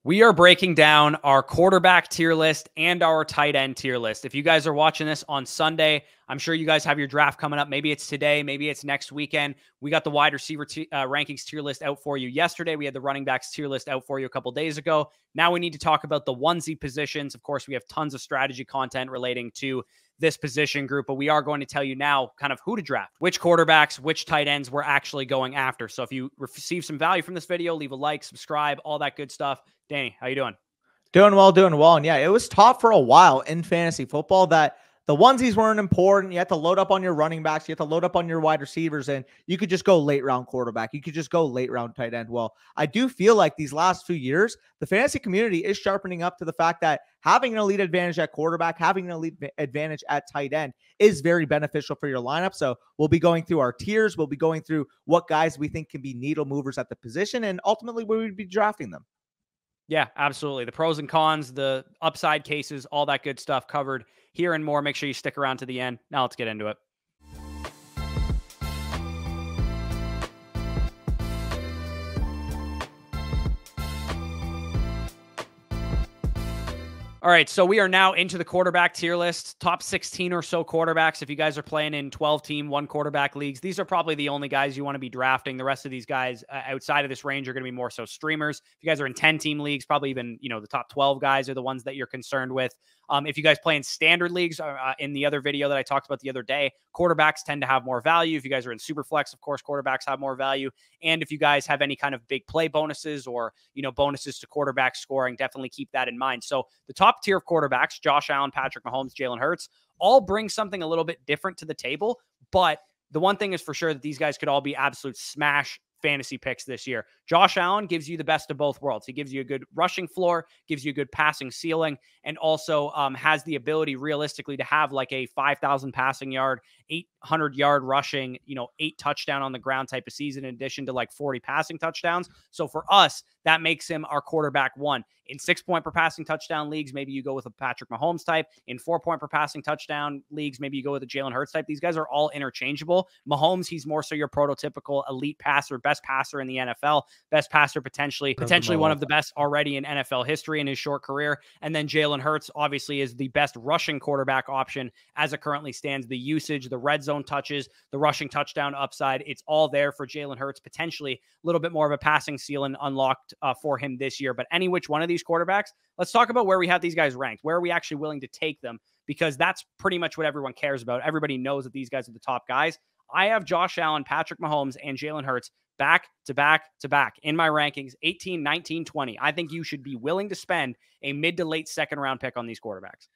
We are breaking down our quarterback tier list and our tight end tier list. If you guys are watching this on Sunday, I'm sure you guys have your draft coming up. Maybe it's today, maybe it's next weekend. We got the wide receiver rankings tier list out for you yesterday. We had the running backs tier list out for you a couple days ago. Now we need to talk about the onesie positions. Of course, we have tons of strategy content relating to this position group, but we are going to tell you now kind of who to draft, which quarterbacks, which tight ends we're actually going after. So if you receive some value from this video, leave a like, subscribe, all that good stuff. Danny, how you doing? Doing well, doing well. And yeah, it was taught for a while in fantasy football that the onesies weren't important. You had to load up on your running backs. You had to load up on your wide receivers, and you could just go late round quarterback. You could just go late round tight end. Well, I do feel like these last few years, the fantasy community is sharpening up to the fact that having an elite advantage at quarterback, having an elite advantage at tight end is very beneficial for your lineup. So we'll be going through our tiers. We'll be going through what guys we think can be needle movers at the position, and ultimately we would be drafting them. Yeah, absolutely. The pros and cons, the upside cases, all that good stuff covered here and more. Make sure you stick around to the end. Now let's get into it. All right, so we are now into the quarterback tier list, top 16 or so quarterbacks. If you guys are playing in 12-team, one quarterback leagues, these are probably the only guys you want to be drafting. The rest of these guys outside of this range are going to be more so streamers. If you guys are in 10-team leagues, probably even, the top 12 guys are the ones that you're concerned with. If you guys play in standard leagues, in the other video that I talked about the other day, quarterbacks tend to have more value. If you guys are in super flex, of course, quarterbacks have more value. And if you guys have any kind of big play bonuses or, bonuses to quarterback scoring, definitely keep that in mind. So the top tier of quarterbacks, Josh Allen, Patrick Mahomes, Jalen Hurts, all bring something a little bit different to the table. But the one thing is for sure that these guys could all be absolute smash fantasy picks this year. Josh Allen gives you the best of both worlds. He gives you a good rushing floor, gives you a good passing ceiling, and also has the ability realistically to have like a 5,000 passing yard, 800 yard rushing, 8 touchdown on the ground type of season, in addition to like 40 passing touchdowns. So for us, that makes him our quarterback one. In 6-point per passing touchdown leagues, maybe you go with a Patrick Mahomes type. In 4-point per passing touchdown leagues, maybe you go with a Jalen Hurts type. These guys are all interchangeable. Mahomes, he's more so your prototypical elite passer, best passer in the NFL, best passer potentially one of the best already in NFL history in his short career. And then Jalen Hurts obviously is the best rushing quarterback option as it currently stands. The usage, the red zone touches, the rushing touchdown upside, it's all there for Jalen Hurts. Potentially a little bit more of a passing ceiling unlocked for him this year. But any which one of these quarterbacks, let's talk about where we have these guys ranked. Where are we actually willing to take them? Because that's pretty much what everyone cares about. Everybody knows that these guys are the top guys. I have Josh Allen, Patrick Mahomes, and Jalen Hurts back to back to back in my rankings, 18, 19, 20. I think you should be willing to spend a mid to late second round pick on these quarterbacks.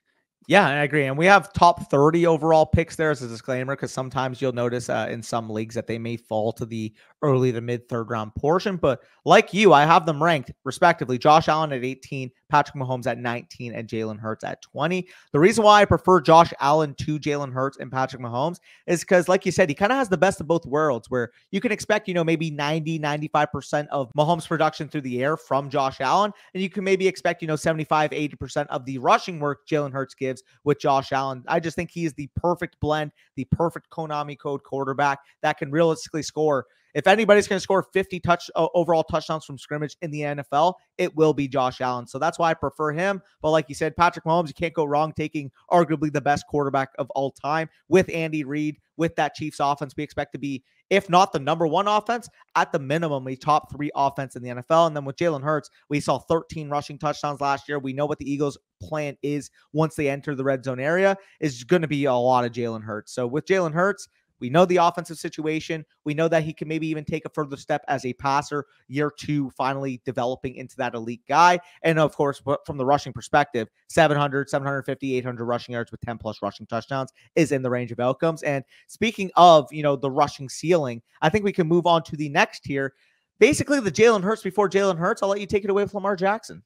Yeah, I agree. And we have top 30 overall picks there as a disclaimer, because sometimes you'll notice in some leagues that they may fall to the early to mid third round portion. But like you, I have them ranked respectively. Josh Allen at 18, Patrick Mahomes at 19, and Jalen Hurts at 20. The reason why I prefer Josh Allen to Jalen Hurts and Patrick Mahomes is because, like you said, he kind of has the best of both worlds, where you can expect, maybe 90, 95% of Mahomes production through the air from Josh Allen. And you can maybe expect, 75, 80% of the rushing work Jalen Hurts gives with Josh Allen. I just think he is the perfect blend, the perfect Konami code quarterback that can realistically score. If anybody's going to score 50 overall touchdowns from scrimmage in the NFL, it will be Josh Allen. So that's why I prefer him. But like you said, Patrick Mahomes, you can't go wrong taking arguably the best quarterback of all time with Andy Reid, with that Chiefs offense. We expect to be, if not the number one offense, at the minimum, a top 3 offense in the NFL. And then with Jalen Hurts, we saw 13 rushing touchdowns last year. We know what the Eagles' plan is once they enter the red zone area is going to be a lot of Jalen Hurts. So with Jalen Hurts, we know the offensive situation. We know that he can maybe even take a further step as a passer, year 2, finally developing into that elite guy. And of course, from the rushing perspective, 700, 750, 800 rushing yards with 10 plus rushing touchdowns is in the range of outcomes. And speaking of, the rushing ceiling, I think we can move on to the next tier. Basically the Jalen Hurts before Jalen Hurts. I'll let you take it away with Lamar Jackson.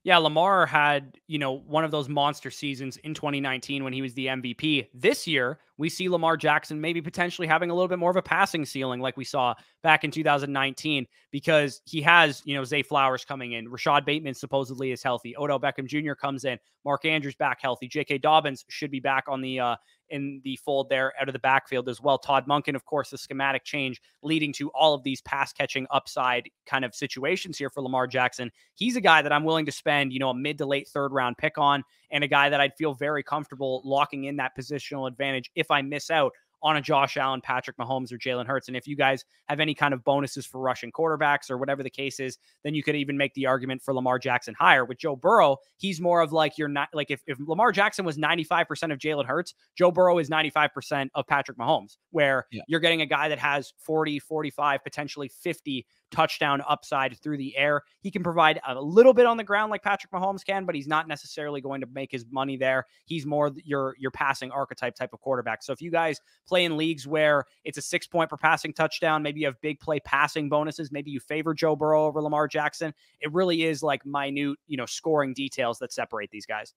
Yeah, Lamar had, one of those monster seasons in 2019 when he was the MVP. This year, we see Lamar Jackson maybe potentially having a little bit more of a passing ceiling like we saw back in 2019, because he has, Zay Flowers coming in. Rashad Bateman supposedly is healthy. Odell Beckham Jr. comes in. Mark Andrews back healthy. J.K. Dobbins should be back on the in the fold there out of the backfield as well. Todd Monken, of course, the schematic change leading to all of these pass catching upside kind of situations here for Lamar Jackson. He's a guy that I'm willing to spend, a mid to late third round pick on, and a guy that I'd feel very comfortable locking in that positional advantage if I miss out on a Josh Allen, Patrick Mahomes, or Jalen Hurts. And if you guys have any kind of bonuses for rushing quarterbacks or whatever the case is, then you could even make the argument for Lamar Jackson higher. With Joe Burrow, he's more of like, you're not like, if Lamar Jackson was 95% of Jalen Hurts, Joe Burrow is 95% of Patrick Mahomes, where you're getting a guy that has 40, 45, potentially 50 touchdown upside through the air. He can provide a little bit on the ground like Patrick Mahomes can, but he's not necessarily going to make his money there. He's more your passing archetype type of quarterback. So if you guys play in leagues where it's a 6 point per passing touchdown, maybe you have big play passing bonuses, maybe you favor Joe Burrow over Lamar Jackson, it really is like minute, scoring details that separate these guys.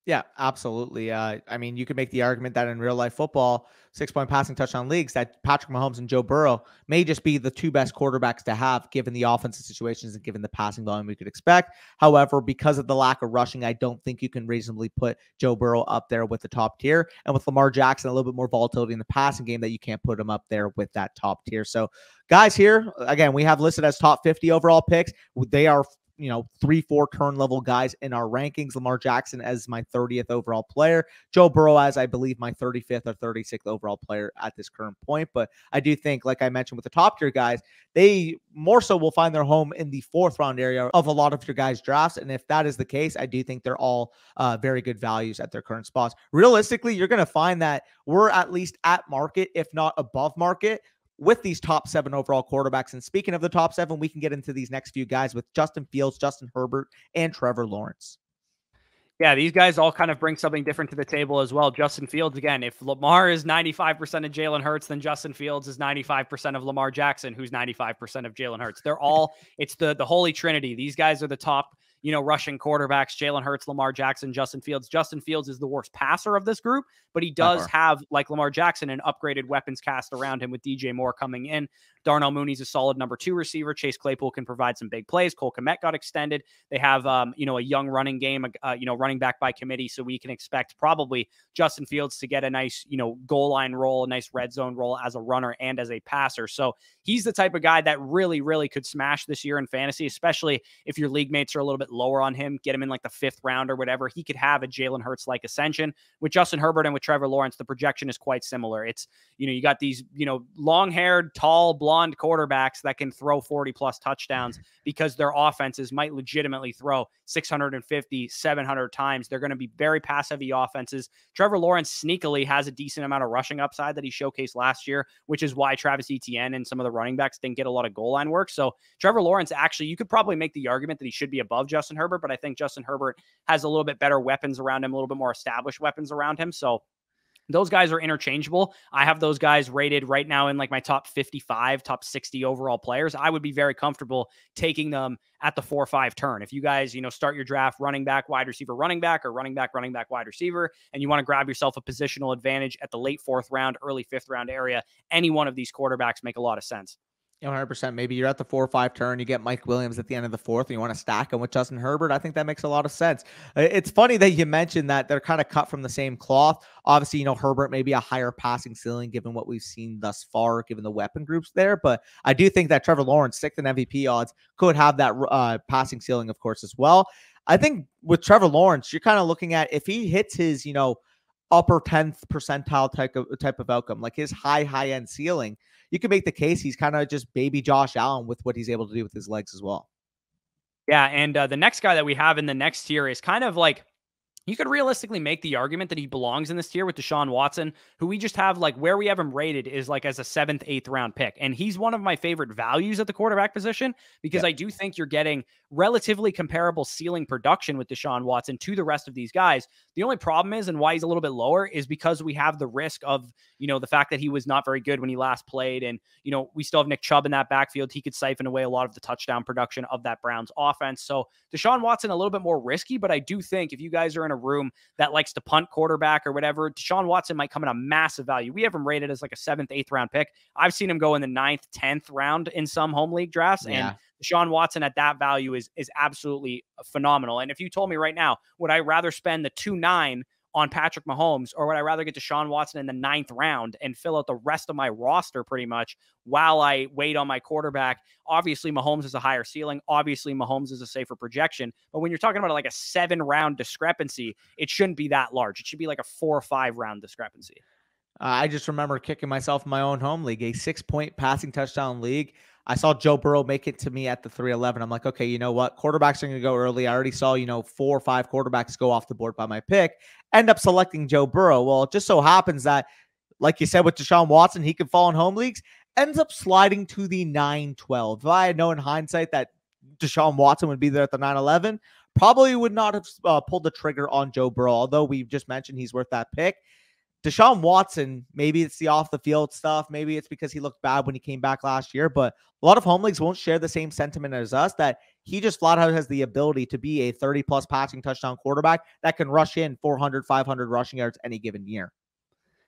Yeah, absolutely. I mean, you could make the argument that in real life football, 6 point passing touchdown leagues, that Patrick Mahomes and Joe Burrow may just be the two best quarterbacks to have, given the offensive situations and given the passing volume we could expect. However, because of the lack of rushing, I don't think you can reasonably put Joe Burrow up there with the top tier. And with Lamar Jackson, a little bit more volatility in the passing game, that you can't put him up there with that top tier. So guys here, again, we have listed as top 50 overall picks. They are 3-4 turn level guys in our rankings. Lamar Jackson as my 30th overall player. Joe Burrow as, I believe, my 35th or 36th overall player at this current point. But I do think, like I mentioned with the top tier guys, they more so will find their home in the fourth round area of a lot of your guys' drafts. And if that is the case, I do think they're all very good values at their current spots. Realistically, you're going to find that we're at least at market, if not above market, with these top 7 overall quarterbacks. And speaking of the top 7, we can get into these next few guys with Justin Fields, Justin Herbert, and Trevor Lawrence. Yeah, these guys all kind of bring something different to the table as well. Justin Fields, again, if Lamar is 95% of Jalen Hurts, then Justin Fields is 95% of Lamar Jackson, who's 95% of Jalen Hurts. They're all, it's the holy trinity. These guys are the top, rushing quarterbacks: Jalen Hurts, Lamar Jackson, Justin Fields. Justin Fields is the worst passer of this group, but he does have, like Lamar Jackson, an upgraded weapons cast around him with DJ Moore coming in. Darnell Mooney's a solid number 2 receiver. Chase Claypool can provide some big plays. Cole Kmet got extended. They have, a young running game, running back by committee. So we can expect probably Justin Fields to get a nice, goal line role, a nice red zone role as a runner and as a passer. So he's the type of guy that really, really could smash this year in fantasy, especially if your league mates are a little bit lower on him. Get him in like the 5th round or whatever. He could have a Jalen Hurts-like ascension. With Justin Herbert and with Trevor Lawrence, the projection is quite similar. It's, you got these, long-haired, tall, blonde quarterbacks that can throw 40-plus touchdowns because their offenses might legitimately throw 650, 700 times. They're going to be very pass-heavy offenses. Trevor Lawrence sneakily has a decent amount of rushing upside that he showcased last year, which is why Travis Etienne and some of the running backs didn't get a lot of goal line work. So Trevor Lawrence, actually, you could probably make the argument that he should be above Justin Herbert, but I think Justin Herbert has a little bit better weapons around him, a little bit more established weapons around him. So those guys are interchangeable. I have those guys rated right now in like my top 55, top 60 overall players. I would be very comfortable taking them at the 4-5 turn. If you guys, start your draft running back, wide receiver, running back, or running back, wide receiver, and you want to grab yourself a positional advantage at the late 4th round, early 5th round area, any one of these quarterbacks make a lot of sense. 100%. Maybe you're at the 4 or 5 turn, you get Mike Williams at the end of the 4th, and you want to stack him with Justin Herbert. I think that makes a lot of sense. It's funny that you mentioned that they're kind of cut from the same cloth. Obviously, Herbert may be a higher passing ceiling given what we've seen thus far, given the weapon groups there. But I do think that Trevor Lawrence, 6th in MVP odds, could have that passing ceiling, of course, as well. I think with Trevor Lawrence, you're kind of looking at, if he hits his, upper 10th percentile type of outcome, like his high end ceiling, you can make the case he's kind of just baby Josh Allen with what he's able to do with his legs as well. Yeah, and the next guy that we have in the next tier is kind of like, you could realistically make the argument that he belongs in this tier with Deshaun Watson, who we just have, like, where we have him rated is like as a 7th, 8th round pick. And he's one of my favorite values at the quarterback position, because I do think you're getting relatively comparable ceiling production with Deshaun Watson to the rest of these guys. The only problem is, and why he's a little bit lower, is because we have the risk of, the fact that he was not very good when he last played. And, we still have Nick Chubb in that backfield. He could siphon away a lot of the touchdown production of that Browns offense. So Deshaun Watson, a little bit more risky, but I do think if you guys are in in a room that likes to punt quarterback or whatever, Deshaun Watson might come in a massive value. We have him rated as like a 7th, 8th round pick. I've seen him go in the 9th, 10th round in some home league drafts. Yeah. And Deshaun Watson at that value is absolutely phenomenal. And if you told me right now, would I rather spend the 2-9 on Patrick Mahomes, or would I rather get Deshaun Watson in the 9th round and fill out the rest of my roster pretty much while I wait on my quarterback? Obviously, Mahomes is a higher ceiling. Obviously, Mahomes is a safer projection. But when you're talking about like a 7-round discrepancy, it shouldn't be that large. It should be like a 4 or 5 round discrepancy. I just remember kicking myself in my own home league, a 6-point passing touchdown league. I saw Joe Burrow make it to me at the 311. I'm like, okay, you know what? Quarterbacks are going to go early. I already saw, 4 or 5 quarterbacks go off the board by my pick. End up selecting Joe Burrow. Well, it just so happens that, like you said, with Deshaun Watson, he can fall in home leagues, ends up sliding to the 9-12. If I had known in hindsight that Deshaun Watson would be there at the 9-11, probably would not have pulled the trigger on Joe Burrow, although we've just mentioned he's worth that pick. Deshaun Watson, maybe it's the off the field stuff. Maybe it's because he looked bad when he came back last year, but a lot of home leagues won't share the same sentiment as us, that he just flat out has the ability to be a 30+ passing touchdown quarterback that can rush in 400, 500 rushing yards any given year.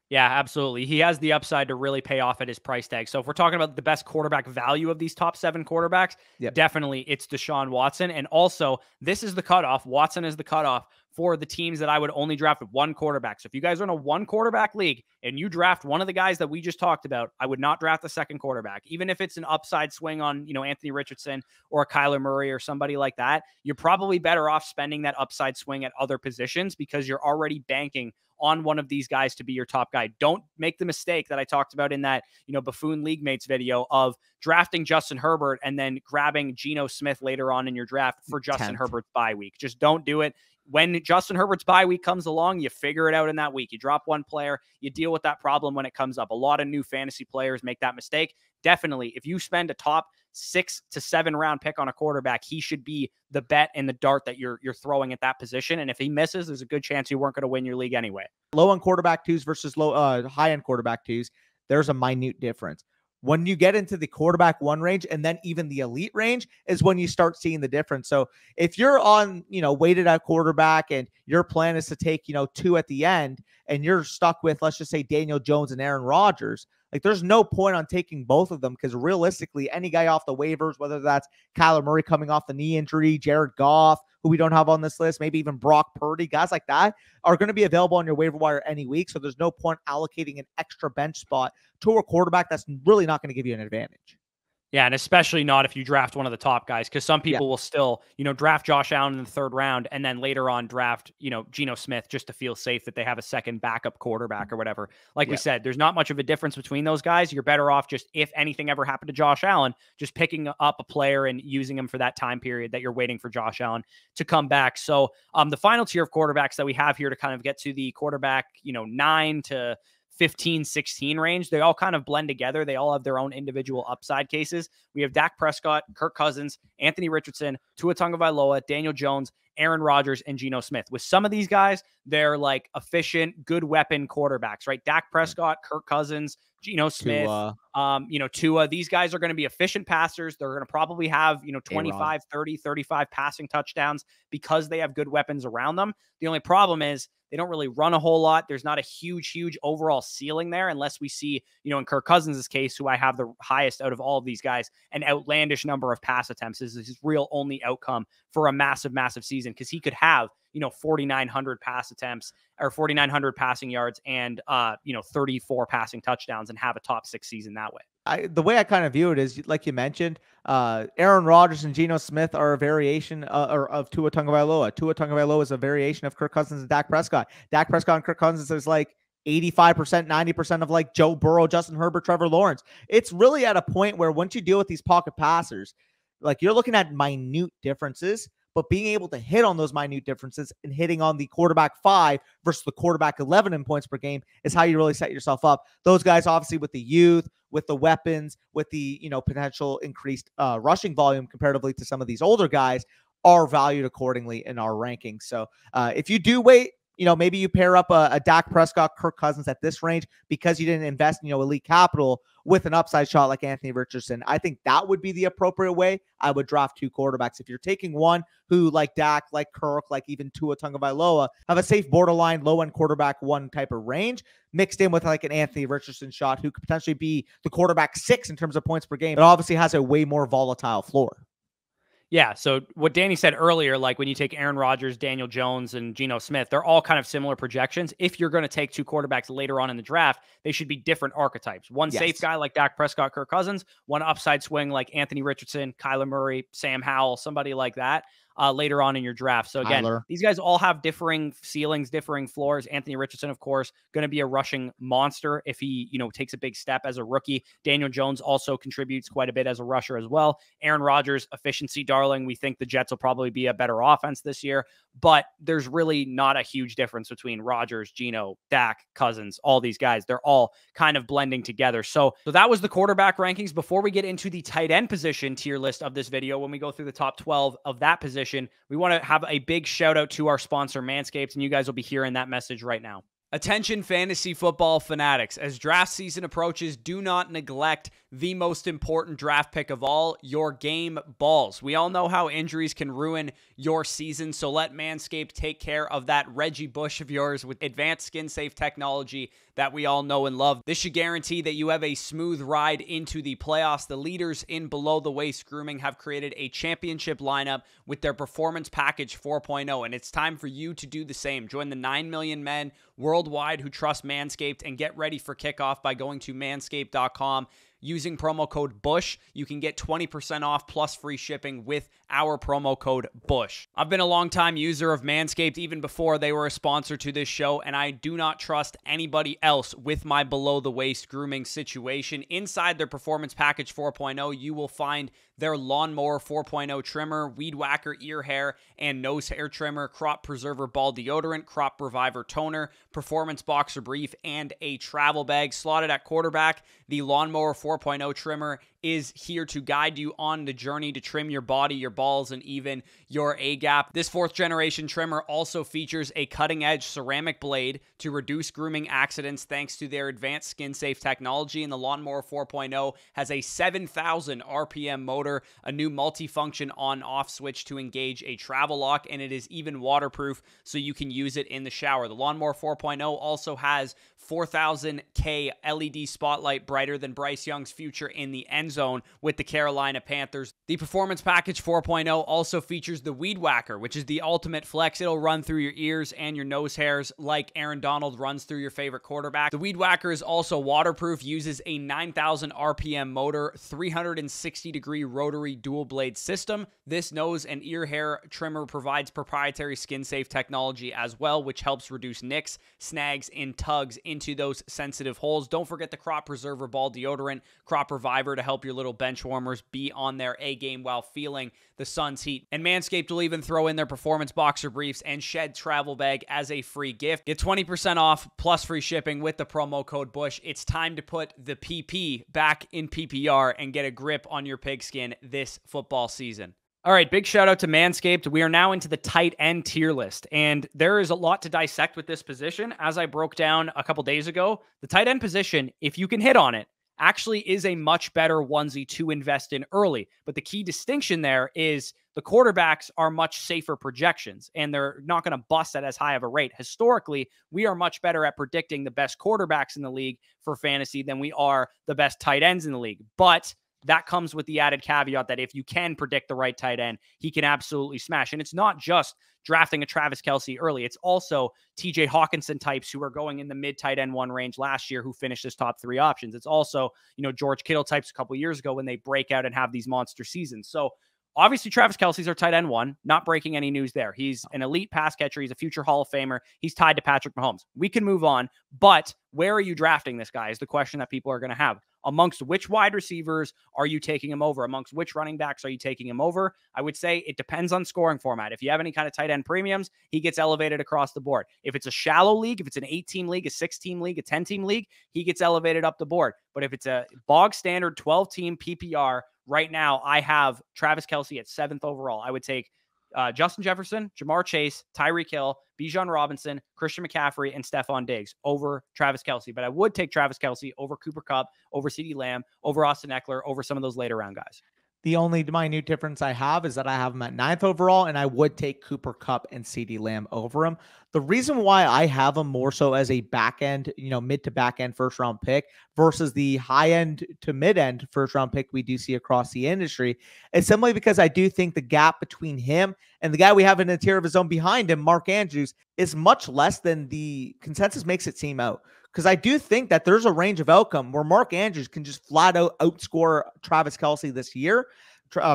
Yeah, absolutely. He has the upside to really pay off at his price tag. So if we're talking about the best quarterback value of these top 7 quarterbacks, definitely it's Deshaun Watson. And also, this is the cutoff. Watson is the cutoff for the teams that I would only draft with 1 quarterback. So if you guys are in a 1 quarterback league and you draft one of the guys that we just talked about, I would not draft the second quarterback. Even if it's an upside swing on, Anthony Richardson or a Kyler Murray or somebody like that, you're probably better off spending that upside swing at other positions because you're already banking on one of these guys to be your top guy. Don't make the mistake that I talked about in that, Buffoon League Mates video of drafting Justin Herbert and then grabbing Geno Smith later on in your draft for Justin Herbert's bye week. Just don't do it. When Justin Herbert's bye week comes along, you figure it out in that week. You drop one player, you deal with that problem when it comes up. A lot of new fantasy players make that mistake. Definitely, if you spend a top 6 to 7 round pick on a quarterback, he should be the bet and the dart that you're throwing at that position. And if he misses, there's a good chance you weren't going to win your league anyway. Low end quarterback 2s versus high end quarterback 2s, there's a minute difference. When you get into the quarterback 1 range and then even the elite range is when you start seeing the difference. So if you're on, weighted at quarterback and your plan is to take, 2 at the end and you're stuck with, let's just say, Daniel Jones and Aaron Rodgers, like there's no point on taking both of them because realistically, any guy off the waivers, whether that's Kyler Murray coming off the knee injury, Jared Goff, who we don't have on this list, maybe even Brock Purdy, guys like that are going to be available on your waiver wire any week. So there's no point allocating an extra bench spot to a quarterback that's really not going to give you an advantage. Yeah, and especially not if you draft one of the top guys, because some people will still, draft Josh Allen in the 3rd round and then later on draft, Geno Smith just to feel safe that they have a second backup quarterback or whatever. Like we said, there's not much of a difference between those guys. You're better off just, if anything ever happened to Josh Allen, just picking up a player and using him for that time period that you're waiting for Josh Allen to come back. So the final tier of quarterbacks that we have here to kind of get to the quarterback, 9 to 15, 16 range, they all kind of blend together. They all have their own individual upside cases. We have Dak Prescott, Kirk Cousins, Anthony Richardson, Tua Tagovailoa, Daniel Jones, Aaron Rodgers, and Geno Smith. With some of these guys, they're like efficient, good weapon quarterbacks, right? Dak Prescott, Kirk Cousins, Geno Smith, Tua. These guys are going to be efficient passers. They're going to probably have, 25, 30, 35 passing touchdowns because they have good weapons around them. The only problem is they don't really run a whole lot. There's not a huge overall ceiling there unless we see, in Kirk Cousins' case, who I have the highest out of all of these guys, an outlandish number of pass attempts is his real only outcome for a massive season because he could have, 4,900 pass attempts or 4,900 passing yards and, 34 passing touchdowns and have a top 6 season that way. The way I kind of view it is, like you mentioned, Aaron Rodgers and Geno Smith are a variation of Tua Tagovailoa. Tua Tagovailoa is a variation of Kirk Cousins and Dak Prescott. Dak Prescott and Kirk Cousins is like 85%, 90% of like Joe Burrow, Justin Herbert, Trevor Lawrence. It's really at a point where once you deal with these pocket passers, like you're looking at minute differences, but being able to hit on those minute differences and hitting on the quarterback 5 versus the quarterback 11 in points per game is how you really set yourself up. Those guys, obviously, with the youth, with the weapons, with the, potential increased rushing volume comparatively to some of these older guys, are valued accordingly in our rankings. So if you do wait maybe you pair up a Dak Prescott, Kirk Cousins at this range because you didn't invest, elite capital with an upside shot like Anthony Richardson. I think that would be the appropriate way. I would draft 2 quarterbacks. If you're taking one who, like Dak, like Kirk, like even Tua Tagovailoa, have a safe borderline low-end quarterback 1 type of range, mixed in with like an Anthony Richardson shot who could potentially be the quarterback 6 in terms of points per game, but obviously has a way more volatile floor. Yeah, so what Danny said earlier, like when you take Aaron Rodgers, Daniel Jones, and Geno Smith, they're all kind of similar projections. If you're going to take 2 quarterbacks later on in the draft, they should be different archetypes. One safe guy like Dak Prescott, Kirk Cousins, one upside swing like Anthony Richardson, Kyler Murray, Sam Howell, somebody like that. Later on in your draft. So again, these guys all have differing ceilings, differing floors. Anthony Richardson, of course, going to be a rushing monster if he, takes a big step as a rookie. Daniel Jones also contributes quite a bit as a rusher as well. Aaron Rodgers, efficiency darling. We think the Jets will probably be a better offense this year, but there's really not a huge difference between Rodgers, Geno, Dak, Cousins, all these guys. They're all kind of blending together. So that was the quarterback rankings. Before we get into the tight end position tier list of this video, when we go through the top 12 of that position, we want to have a big shout out to our sponsor, Manscaped, and you guys will be hearing that message right now. Attention fantasy football fanatics. As draft season approaches, do not neglect the most important draft pick of all, your game balls. We all know how injuries can ruin your season, so let Manscaped take care of that Reggie Bush of yours with advanced skin-safe technology that we all know and love. This should guarantee that you have a smooth ride into the playoffs. The leaders in below-the-waist grooming have created a championship lineup with their Performance Package 4.0, and it's time for you to do the same. Join the 9 million men worldwide who trust Manscaped and get ready for kickoff by going to manscaped.com. Using promo code BUSH, you can get 20% off plus free shipping with our promo code BUSH. I've been a long-time user of Manscaped even before they were a sponsor to this show, and I do not trust anybody else with my below-the-waist grooming situation. Inside their Performance Package 4.0, you will find their Lawnmower 4.0 trimmer, Weed Whacker ear hair and nose hair trimmer, Crop Preserver ball deodorant, Crop Reviver toner, Performance Boxer brief, and a travel bag. Slotted at quarterback, the Lawnmower 4.0 trimmer is here to guide you on the journey to trim your body, your balls, and even your A-gap. This 4th generation trimmer also features a cutting-edge ceramic blade to reduce grooming accidents thanks to their advanced skin-safe technology, and the Lawnmower 4.0 has a 7,000 RPM motor, a new multi-function on-off switch to engage a travel lock, and it is even waterproof so you can use it in the shower. The Lawnmower 4.0 also has 4,000K LED spotlight brighter than Bryce Young's future in the end zone with the Carolina Panthers. The Performance Package 4.0 also features the Weed Whacker, which is the ultimate flex. It'll run through your ears and your nose hairs like Aaron Donald runs through your favorite quarterback. The Weed Whacker is also waterproof, uses a 9,000 RPM motor, 360-degree rotary dual blade system. This nose and ear hair trimmer provides proprietary skin-safe technology as well, which helps reduce nicks, snags, and tugs into those sensitive holes. Don't forget the Crop Preserver ball deodorant, Crop Reviver to help your little bench warmers be on their A game while feeling the sun's heat. And Manscaped will even throw in their Performance Boxer briefs and Shed travel bag as a free gift. Get 20% off plus free shipping with the promo code BUSH. It's time to put the PP back in PPR and get a grip on your pigskin this football season. All right, big shout out to Manscaped. We are now into the tight end tier list, and there is a lot to dissect with this position. As I broke down a couple days ago, the tight end position, if you can hit on it, actually is a much better onesie to invest in early. But the key distinction there is the quarterbacks are much safer projections, and they're not going to bust at as high of a rate. Historically, we are much better at predicting the best quarterbacks in the league for fantasy than we are the best tight ends in the league. But that comes with the added caveat that if you can predict the right tight end, he can absolutely smash. And it's not just drafting a Travis Kelce early. It's also TJ Hawkinson types who are going in the mid tight end 1 range last year who finished as top 3 options. It's also, George Kittle types a couple years ago when they break out and have these monster seasons. So obviously, Travis Kelce's our tight end 1. Not breaking any news there. He's an elite pass catcher. He's a future Hall of Famer. He's tied to Patrick Mahomes. We can move on, but where are you drafting this guy is the question that people are going to have. Amongst which wide receivers are you taking him over? Amongst which running backs are you taking him over? I would say it depends on scoring format. If you have any kind of tight end premiums, he gets elevated across the board. If it's a shallow league, if it's an 8-team league, a 6-team league, a 10-team league, he gets elevated up the board. But if it's a bog standard 12-team PPR, right now I have Travis Kelce at 7th overall. I would take Justin Jefferson, Jamar Chase, Tyreek Hill, Bijan Robinson, Christian McCaffrey, and Stephon Diggs over Travis Kelce. But I would take Travis Kelce over Cooper Kupp, over CeeDee Lamb, over Austin Eckler, over some of those later round guys. The only minute difference I have is that I have him at 9th overall, and I would take Cooper Kupp and CeeDee Lamb over him. The reason why I have him more so as a back end, mid to back end first round pick versus the high end to mid end first round pick we do see across the industry is simply because I do think the gap between him and the guy we have in the tier of his own behind him, Mark Andrews, is much less than the consensus makes it seem out. Because I do think that there's a range of outcome where Mark Andrews can just flat out outscore Travis Kelce this year.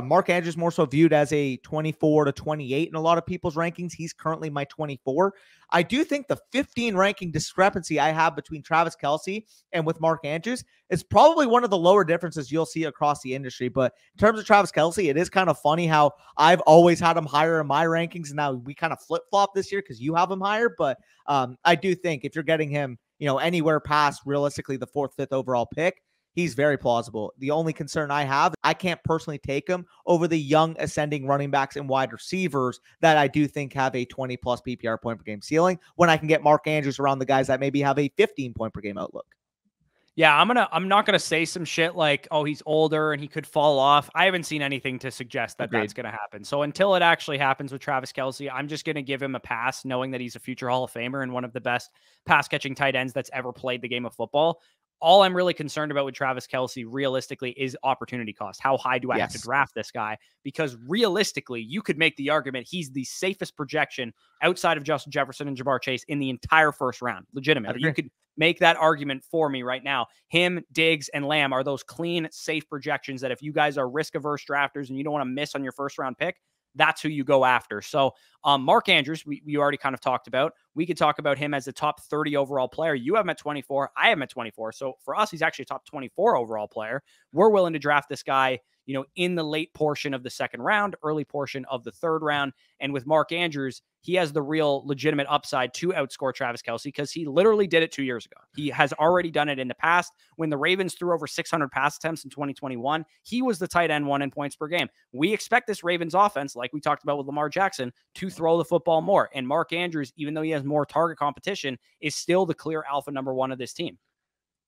Mark Andrews more so viewed as a 24 to 28 in a lot of people's rankings. He's currently my 24. I do think the 15 ranking discrepancy I have between Travis Kelce and with Mark Andrews is probably one of the lower differences you'll see across the industry. But in terms of Travis Kelce, it is kind of funny how I've always had him higher in my rankings. And now we kind of flip-flop this year because you have him higher. But I do think if you're getting him, anywhere past realistically the 4th, 5th overall pick, he's very plausible. The only concern I have, I can't personally take him over the young ascending running backs and wide receivers that I do think have a 20 plus PPR point per game ceiling when I can get Mark Andrews around the guys that maybe have a 15 point per game outlook. Yeah, I'm not gonna say some shit like, oh, he's older and he could fall off. I haven't seen anything to suggest that that's gonna happen. So until it actually happens with Travis Kelce, I'm just gonna give him a pass, knowing that he's a future Hall of Famer and one of the best pass catching tight ends that's ever played the game of football. All I'm really concerned about with Travis Kelce realistically is opportunity cost. How high do I have to draft this guy? Because realistically, you could make the argument he's the safest projection outside of Justin Jefferson and Jamar Chase in the entire first round. Legitimately. You could make that argument for me right now. Him, Diggs, and Lamb are those clean, safe projections that if you guys are risk-averse drafters and you don't want to miss on your first-round pick, that's who you go after. So Mark Andrews, we already kind of talked about. We could talk about him as a top 30 overall player. You have him at 24. I have him at 24. So for us, he's actually a top 24 overall player. We're willing to draft this guy, in the late portion of the second round, early portion of the third round. And with Mark Andrews, he has the real legitimate upside to outscore Travis Kelce because he literally did it 2 years ago. He has already done it in the past. When the Ravens threw over 600 pass attempts in 2021, he was the tight end 1 in points per game. We expect this Ravens offense, like we talked about with Lamar Jackson, to throw the football more. And Mark Andrews, even though he has more target competition, is still the clear alpha number 1 of this team.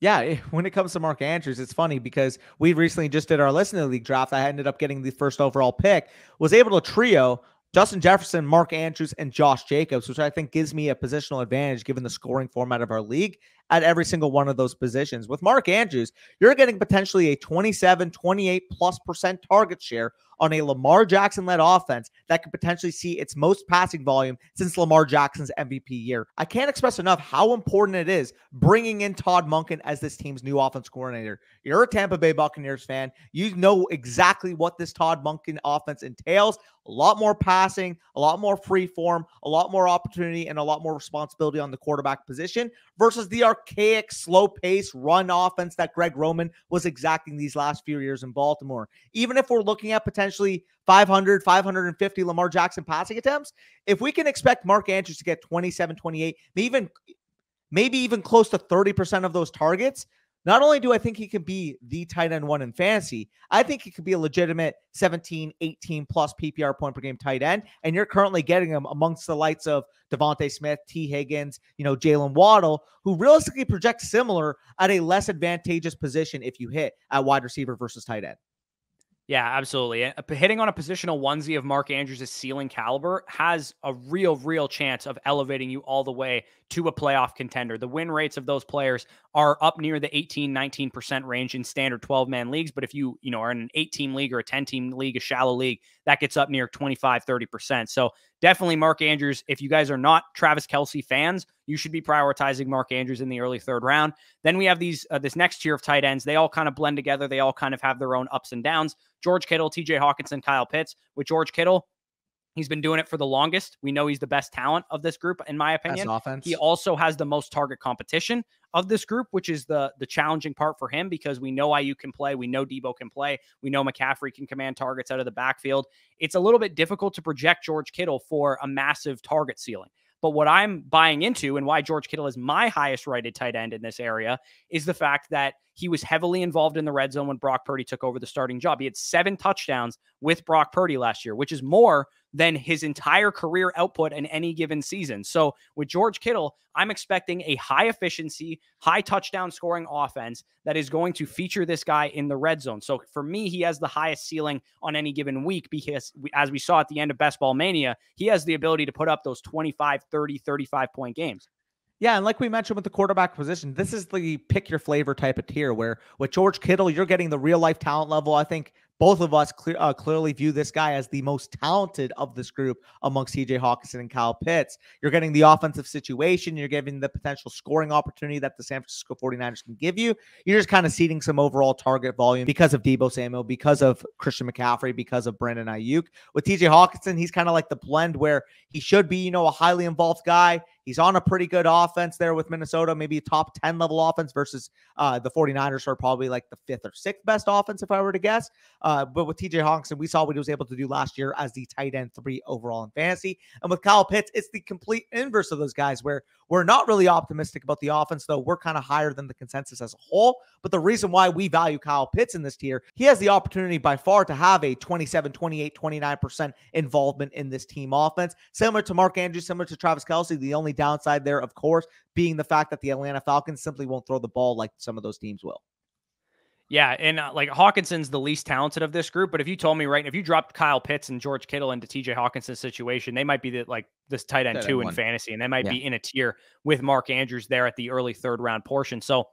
Yeah, when it comes to Mark Andrews, it's funny because we recently just did our Listening League draft. I ended up getting the first overall pick, was able to trio Justin Jefferson, Mark Andrews, and Josh Jacobs, which I think gives me a positional advantage given the scoring format of our league at every single one of those positions. With Mark Andrews, you're getting potentially a 27, 28+% target share on a Lamar Jackson-led offense that could potentially see its most passing volume since Lamar Jackson's MVP year. I can't express enough how important it is bringing in Todd Monken as this team's new offense coordinator. You're a Tampa Bay Buccaneers fan. You know exactly what this Todd Monken offense entails. A lot more passing, a lot more free form, a lot more opportunity, and a lot more responsibility on the quarterback position versus the archaic, slow-paced run offense that Greg Roman was exacting these last few years in Baltimore. Even if we're looking at potentially 500, 550 Lamar Jackson passing attempts, if we can expect Mark Andrews to get 27, 28, maybe even close to 30% of those targets, not only do I think he could be the tight end 1 in fantasy, I think he could be a legitimate 17, 18 plus PPR point per game tight end. And you're currently getting him amongst the likes of Devontae Smith, T. Higgins, Jalen Waddle, who realistically project similar at a less advantageous position if you hit at wide receiver versus tight end. Yeah, absolutely. Hitting on a positional onesie of Mark Andrews' ceiling caliber has a real chance of elevating you all the way to a playoff contender. The win rates of those players are up near the 18, 19% range in standard 12-man leagues. But if you are in an 8-team league or a 10-team league, a shallow league, that gets up near 25, 30%. So definitely Mark Andrews. If you guys are not Travis Kelce fans, you should be prioritizing Mark Andrews in the early third round. Then we have this next tier of tight ends. They all kind of blend together. They all kind of have their own ups and downs. George Kittle, TJ Hawkinson, Kyle Pitts. With George Kittle, he's been doing it for the longest. We know he's the best talent of this group, in my opinion. He also has the most target competition of this group, which is the challenging part for him because we know Ayuk can play. We know Debo can play. We know McCaffrey can command targets out of the backfield. It's a little bit difficult to project George Kittle for a massive target ceiling. But what I'm buying into and why George Kittle is my highest rated tight end in this area is the fact that he was heavily involved in the red zone when Brock Purdy took over the starting job. He had 7 touchdowns with Brock Purdy last year, which is more than his entire career output in any given season. So with George Kittle, I'm expecting a high efficiency, high touchdown scoring offense that is going to feature this guy in the red zone. So for me, he has the highest ceiling on any given week because as we saw at the end of Best Ball Mania, he has the ability to put up those 25, 30, 35-point games. Yeah, and like we mentioned with the quarterback position, this is the pick your flavor type of tier where with George Kittle, you're getting the real life talent level. I think both of us clearly view this guy as the most talented of this group amongst TJ Hawkinson and Kyle Pitts. You're getting the offensive situation. You're giving the potential scoring opportunity that the San Francisco 49ers can give you. You're just kind of seeding some overall target volume because of Deebo Samuel, because of Christian McCaffrey, because of Brandon Ayuk. With TJ Hawkinson, he's kind of like the blend where he should be, a highly involved guy. He's on a pretty good offense there with Minnesota, maybe a top 10 level offense versus the 49ers are probably like the 5th or 6th best offense, if I were to guess. But with TJ Hawkinson, we saw what he was able to do last year as the tight end 3 overall in fantasy. And with Kyle Pitts, it's the complete inverse of those guys where we're not really optimistic about the offense, though we're kind of higher than the consensus as a whole. But the reason why we value Kyle Pitts in this tier, he has the opportunity by far to have a 27, 28, 29% involvement in this team offense. Similar to Mark Andrews, similar to Travis Kelce, the only downside there, of course, being the fact that the Atlanta Falcons simply won't throw the ball like some of those teams will. Yeah, and like Hawkinson's the least talented of this group, but if you told me if you dropped Kyle Pitts and George Kittle into TJ Hawkinson's situation, they might be this tight end 2 in fantasy, and they might be in a tier with Mark Andrews there at the early 3rd round portion. So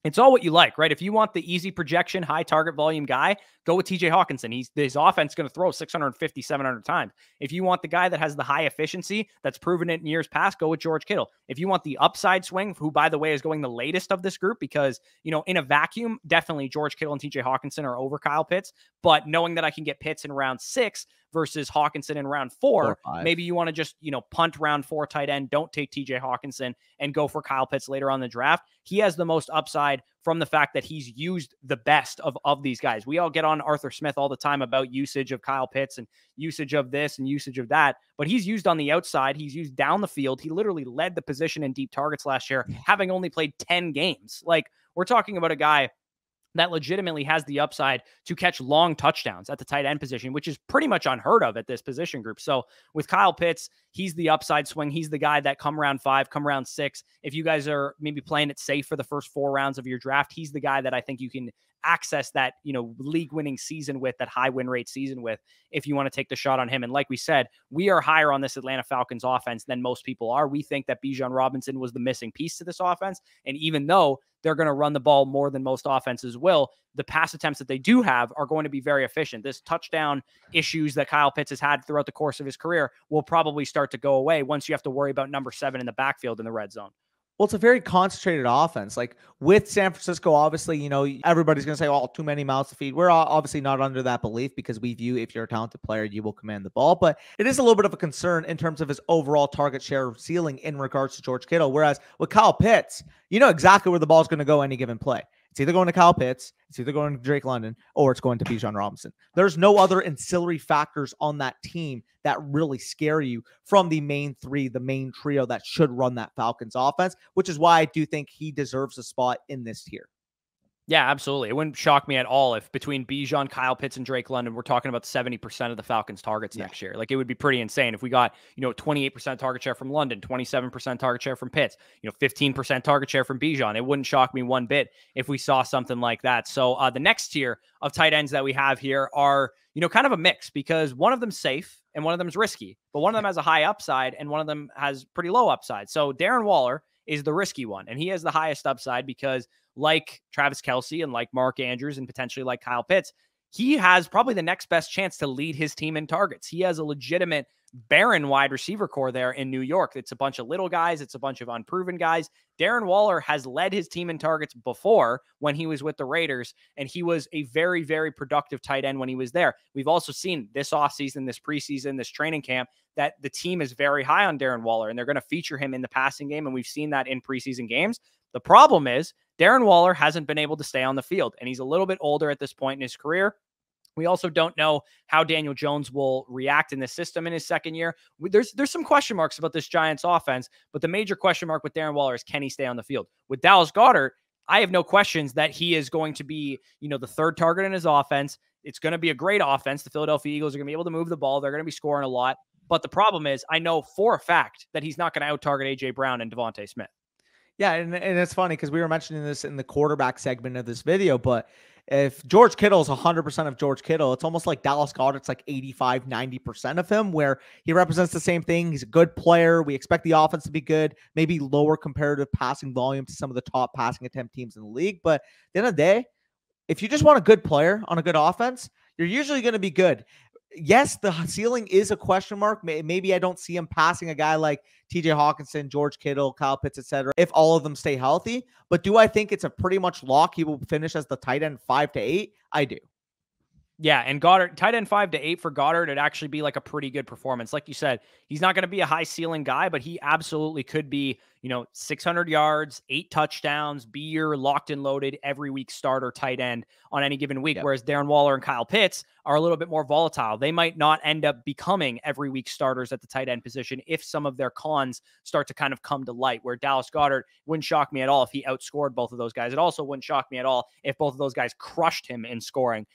it's all what you like, right? If you want the easy projection, high target volume guy, go with TJ Hawkinson. His offense is going to throw 650, 700 times. If you want the guy that has the high efficiency, that's proven it in years past, go with George Kittle. If you want the upside swing, who, by the way, is going the latest of this group, because, in a vacuum, definitely George Kittle and TJ Hawkinson are over Kyle Pitts. But knowing that I can get Pitts in round 6 versus Hawkinson in round 4, maybe you want to just, punt round 4 tight end, don't take TJ Hawkinson and go for Kyle Pitts later on in the draft. He has the most upside from the fact that he's used the best of these guys. We all get on Arthur Smith all the time about usage of Kyle Pitts and usage of this and usage of that, but he's used on the outside. He's used down the field. He literally led the position in deep targets last year, having only played 10 games. We're talking about a guy that legitimately has the upside to catch long touchdowns at the tight end position, which is pretty much unheard of at this position group. So with Kyle Pitts, he's the upside swing. He's the guy that come round 5, come round 6. If you guys are maybe playing it safe for the first 4 rounds of your draft, he's the guy that I think you can access that, league winning season with, that high win rate season with, if you want to take the shot on him. And like we said, we are higher on this Atlanta Falcons offense than most people are. We think that Bijan Robinson was the missing piece to this offense. And even though they're going to run the ball more than most offenses will, the pass attempts that they do have are going to be very efficient. This touchdown issues that Kyle Pitts has had throughout the course of his career will probably start to go away once you have to worry about number 7 in the backfield in the red zone. Well, it's a very concentrated offense. Like with San Francisco, obviously, everybody's going to say, oh, too many mouths to feed. We're obviously not under that belief because we view if you're a talented player, you will command the ball. But it is a little bit of a concern in terms of his overall target share ceiling in regards to George Kittle. Whereas with Kyle Pitts, you know exactly where the ball is going to go any given play. It's either going to Kyle Pitts, it's either going to Drake London, or it's going to Bijan Robinson. There's no other ancillary factors on that team that really scare you from the main 3, the main trio that should run that Falcons offense, which is why I do think he deserves a spot in this tier. Yeah, absolutely. It wouldn't shock me at all if between Bijan, Kyle Pitts, and Drake London, we're talking about 70% of the Falcons targets next year. It would be pretty insane if we got, 28% target share from London, 27% target share from Pitts, 15% target share from Bijan. It wouldn't shock me one bit if we saw something like that. So the next tier of tight ends that we have here are, kind of a mix because one of them's safe and one of them's risky, but one of them has a high upside and one of them has pretty low upside. So Darren Waller is the risky one, and he has the highest upside because like Travis Kelce and like Mark Andrews and potentially like Kyle Pitts, he has probably the next best chance to lead his team in targets. He has a legitimate barren wide receiver core there in New York. It's a bunch of little guys. It's a bunch of unproven guys. Darren Waller has led his team in targets before when he was with the Raiders, and he was a very, very productive tight end when he was there. We've also seen this offseason, this preseason, this training camp, that the team is very high on Darren Waller, and they're going to feature him in the passing game, and we've seen that in preseason games. The problem is Darren Waller hasn't been able to stay on the field, and he's a little bit older at this point in his career. We also don't know how Daniel Jones will react in this system in his second year. There's some question marks about this Giants offense, but the major question mark with Darren Waller is, can he stay on the field? With Dallas Goedert, I have no questions that he is going to be, the third target in his offense. It's going to be a great offense. The Philadelphia Eagles are going to be able to move the ball. They're going to be scoring a lot. But the problem is, I know for a fact that he's not going to out-target A.J. Brown and Devontae Smith. Yeah, and it's funny because we were mentioning this in the quarterback segment of this video, but if George Kittle is 100% of George Kittle, it's almost like Dallas Goedert's like 85, 90% of him, where he represents the same thing. He's a good player. We expect the offense to be good, maybe lower comparative passing volume to some of the top passing attempt teams in the league. But at the end of the day, if you just want a good player on a good offense, you're usually going to be good. Yes, the ceiling is a question mark. Maybe I don't see him passing a guy like TJ Hawkinson, George Kittle, Kyle Pitts, etc. if all of them stay healthy. But do I think it's a pretty much lock he will finish as the tight end 5 to 8? I do. Yeah, and Goddard, tight end 5 to 8 for Goddard, it'd actually be like a pretty good performance. Like you said, he's not going to be a high ceiling guy, but he absolutely could be, 600 yards, 8 touchdowns, be your locked and loaded every week starter tight end on any given week. Yep. Whereas Darren Waller and Kyle Pitts are a little bit more volatile. They might not end up becoming every week starters at the tight end position if some of their cons start to kind of come to light, where Dallas Goedert wouldn't shock me at all if he outscored both of those guys. It also wouldn't shock me at all if both of those guys crushed him in scoring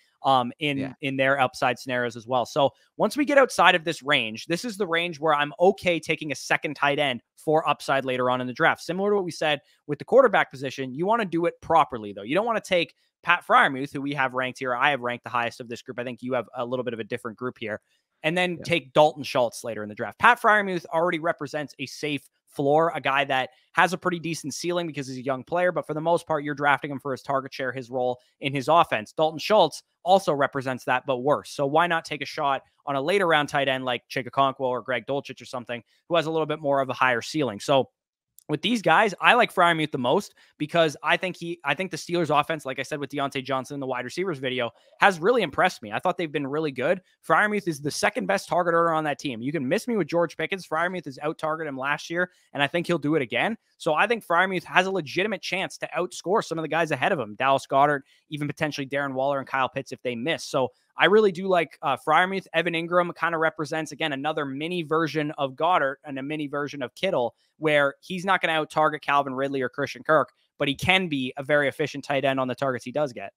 in their upside scenarios as well. So once we get outside of this range, this is the range where I'm okay taking a second tight end for upside later on in the draft. Similar to what we said with the quarterback position, you want to do it properly though. You don't want to take Pat Freiermuth, who we have ranked here. I have ranked the highest of this group. I think you have a little bit of a different group here. And then take Dalton Schultz later in the draft. Pat Freiermuth already represents a safe floor, a guy that has a pretty decent ceiling because he's a young player, but for the most part, you're drafting him for his target share, his role in his offense. Dalton Schultz also represents that, but worse. So why not take a shot on a later round tight end like Chig Okonkwo or Greg Dulcich or something who has a little bit more of a higher ceiling? So with these guys, I like Freiermuth the most because I think the Steelers offense, like I said with Deontay Johnson in the wide receivers video, has really impressed me. I thought they've been really good. Freiermuth is the second best target earner on that team. You can miss me with George Pickens. Freiermuth has out-targeted him last year, and I think he'll do it again. So I think Freiermuth has a legitimate chance to outscore some of the guys ahead of him, Dallas Goedert, even potentially Darren Waller and Kyle Pitts if they miss. So I really do like Freiermuth. Evan Ingram kind of represents, again, another mini version of Goddard and a mini version of Kittle, where he's not going to out-target Calvin Ridley or Christian Kirk, but he can be a very efficient tight end on the targets he does get.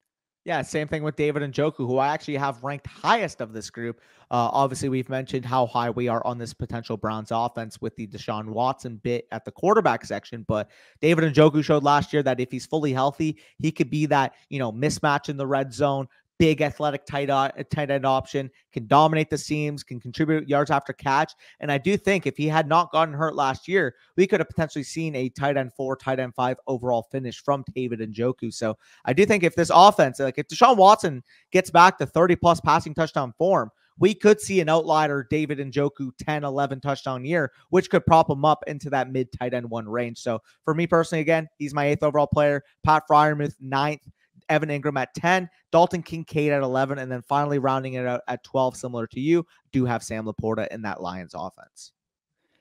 Yeah, same thing with David Njoku, who I actually have ranked highest of this group. Obviously, we've mentioned how high we are on this potential Browns offense with the Deshaun Watson bit at the quarterback section. But David Njoku showed last year that if he's fully healthy, he could be that, mismatch in the red zone, big athletic tight end option, can dominate the seams, can contribute yards after catch. And I do think if he had not gotten hurt last year, we could have potentially seen a tight end 4, tight end 5 overall finish from David Njoku. So I do think if this offense, like if Deshaun Watson gets back to 30 plus passing touchdown form, we could see an outlier David Njoku 10, 11 touchdown year, which could prop him up into that mid tight end 1 range. So for me personally, again, he's my 8th overall player. Pat Freiermuth 9th. Evan Ingram at 10, Dalton Kincaid at 11, and then finally rounding it out at 12, similar to you, do have Sam Laporta in that Lions offense.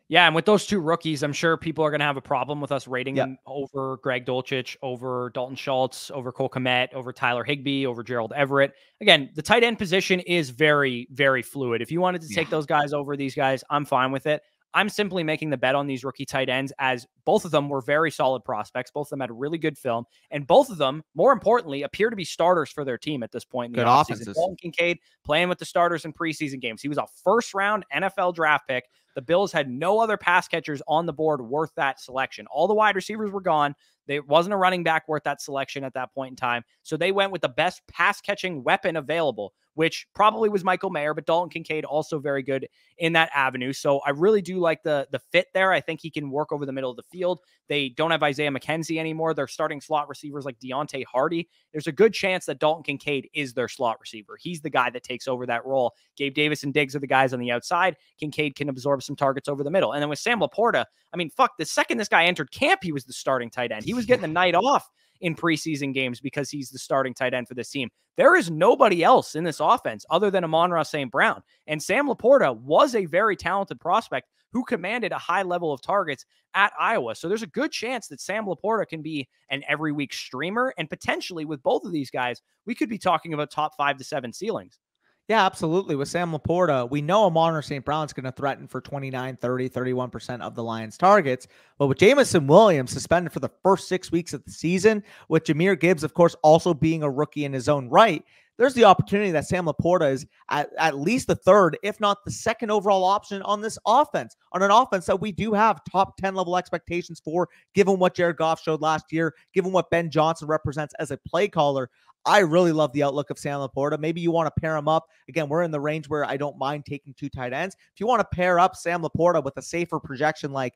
Yeah, and with those two rookies, I'm sure people are going to have a problem with us rating them over Greg Dulcich, over Dalton Schultz, over Cole Kmet, over Tyler Higbee, over Gerald Everett. Again, the tight end position is very, very fluid. If you wanted to take those guys over these guys, I'm fine with it. I'm simply making the bet on these rookie tight ends as both of them were very solid prospects. Both of them had really good film. And both of them, more importantly, appear to be starters for their team at this point in the offseason. Dalton Kincaid playing with the starters in preseason games. He was a first-round NFL draft pick. The Bills had no other pass catchers on the board worth that selection. All the wide receivers were gone. There wasn't a running back worth that selection at that point in time. So they went with the best pass-catching weapon available, which probably was Michael Mayer, but Dalton Kincaid also very good in that avenue. So I really do like the fit there. I think he can work over the middle of the field. They don't have Isaiah McKenzie anymore. They're starting slot receivers like Deontay Hardy. There's a good chance that Dalton Kincaid is their slot receiver. He's the guy that takes over that role. Gabe Davis and Diggs are the guys on the outside. Kincaid can absorb some targets over the middle. And then with Sam Laporta, I mean, the second this guy entered camp, he was the starting tight end. He was getting the night off in preseason games because he's the starting tight end for this team. There is nobody else in this offense other than Amon-Ra St. Brown. And Sam Laporta was a very talented prospect who commanded a high level of targets at Iowa. So there's a good chance that Sam Laporta can be an every week streamer. And potentially with both of these guys, we could be talking about top 5 to 7 ceilings. Yeah, absolutely. With Sam Laporta, we know Amon St. Brown's going to threaten for 29, 30, 31% of the Lions' targets. But with Jamison Williams suspended for the first 6 weeks of the season, with Jahmyr Gibbs, of course, also being a rookie in his own right, there's the opportunity that Sam Laporta is at least the third, if not the second overall option on this offense, on an offense that we do have top 10 level expectations for, given what Jared Goff showed last year, given what Ben Johnson represents as a play caller. I really love the outlook of Sam Laporta. Maybe you want to pair him up. Again, we're in the range where I don't mind taking 2 tight ends. If you want to pair up Sam Laporta with a safer projection like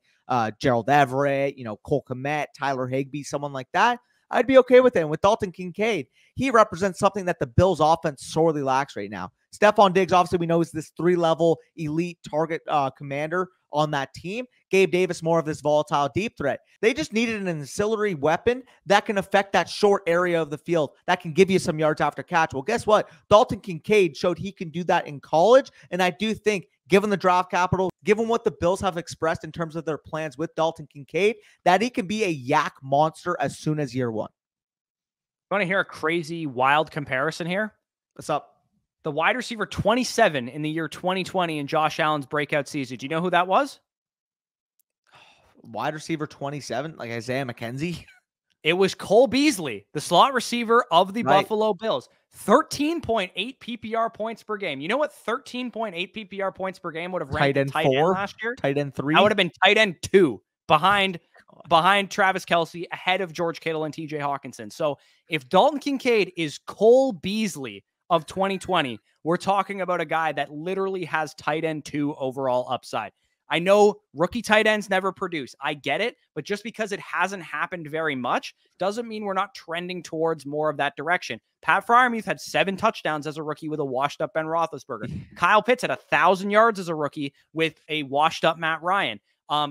Gerald Everett, Cole Kmet, Tyler Higbee, someone like that, I'd be okay with it. And with Dalton Kincaid, he represents something that the Bills offense sorely lacks right now. Stephon Diggs, obviously, we know is this 3-level elite target commander on that team. Gabe Davis, more of this volatile deep threat. They just needed an ancillary weapon that can affect that short area of the field, that can give you some yards after catch. Well, guess what? Dalton Kincaid showed he can do that in college. And I do think, given the draft capital, given what the Bills have expressed in terms of their plans with Dalton Kincaid, that he can be a yak monster as soon as year 1. Want to hear a crazy, wild comparison here? What's up? The wide receiver 27 in the year 2020 in Josh Allen's breakout season. Do you know who that was? Wide receiver 27, like Isaiah McKenzie? It was Cole Beasley, the slot receiver of the Buffalo Bills. 13.8 PPR points per game. You know what 13.8 PPR points per game would have ranked tight end last year? Tight end 3? I would have been tight end 2 behind Travis Kelce, ahead of George Kittle and TJ Hawkinson. So if Dalton Kincaid is Cole Beasley of 2020, we're talking about a guy that literally has tight end 2 overall upside. I know rookie tight ends never produce. I get it. But just because it hasn't happened very much doesn't mean we're not trending towards more of that direction. Pat Freiermuth had 7 touchdowns as a rookie with a washed-up Ben Roethlisberger. Kyle Pitts had 1,000 yards as a rookie with a washed-up Matt Ryan.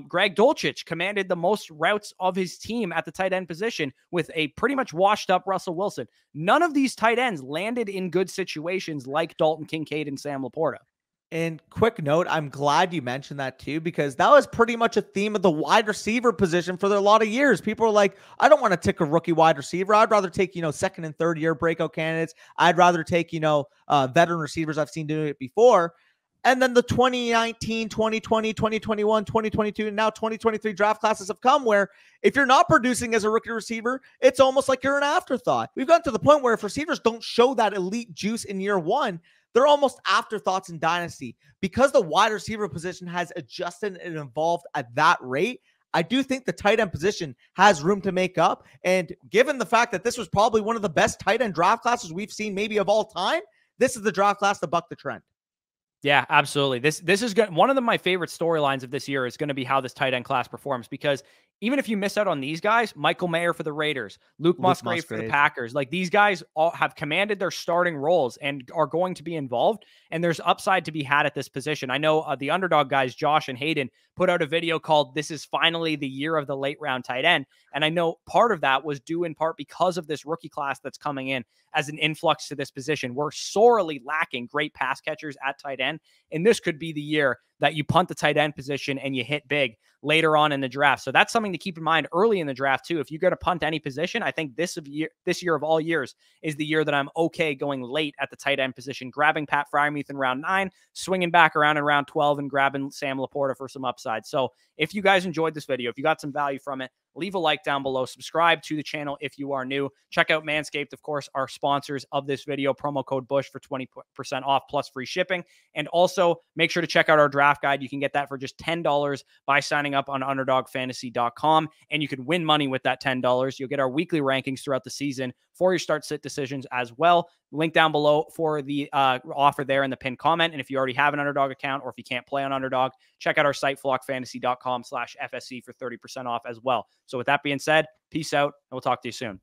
Greg Dulcich commanded the most routes of his team at the tight end position with a pretty much washed-up Russell Wilson. None of these tight ends landed in good situations like Dalton Kincaid and Sam Laporta. And quick note, I'm glad you mentioned that too, because that was pretty much a theme of the wide receiver position for a lot of years. People are like, I don't want to take a rookie wide receiver. I'd rather take, second and third year breakout candidates. I'd rather take, veteran receivers I've seen doing it before. And then the 2019, 2020, 2021, 2022, and now 2023 draft classes have come where if you're not producing as a rookie receiver, it's almost like you're an afterthought. We've gotten to the point where if receivers don't show that elite juice in year 1, they're almost afterthoughts in Dynasty. Because the wide receiver position has adjusted and evolved at that rate, I do think the tight end position has room to make up. And given the fact that this was probably one of the best tight end draft classes we've seen maybe of all time, this is the draft class to buck the trend. Yeah, absolutely. This is good. One of my favorite storylines of this year is going to be how this tight end class performs, because even if you miss out on these guys, Michael Mayer for the Raiders, Luke Musgrave for the Packers, like these guys all have commanded their starting roles and are going to be involved. And there's upside to be had at this position. I know the underdog guys, Josh and Hayden, put out a video called "This is finally the year of the late round tight end." And I know part of that was due in part because of this rookie class that's coming in as an influx to this position. We're sorely lacking great pass catchers at tight end. And this could be the year that you punt the tight end position and you hit big later on in the draft. So that's something to keep in mind early in the draft too. If you're going to punt any position, I think this year of all years is the year that I'm okay going late at the tight end position, grabbing Pat Freiermuth in round 9, swinging back around in round 12 and grabbing Sam Laporta for some upside. So if you guys enjoyed this video, if you got some value from it, leave a like down below, subscribe to the channel if you are new. Check out Manscaped, of course, our sponsors of this video. Promo code BUSH for 20% off plus free shipping. And also make sure to check out our draft guide. You can get that for just $10 by signing up on underdogfantasy.com. And you can win money with that $10. You'll get our weekly rankings throughout the season for your start-sit decisions as well. Link down below for the offer there in the pinned comment. And if you already have an Underdog account or if you can't play on Underdog, check out our site, flockfantasy.com/FSC for 30% off as well. So with that being said, peace out, and we'll talk to you soon.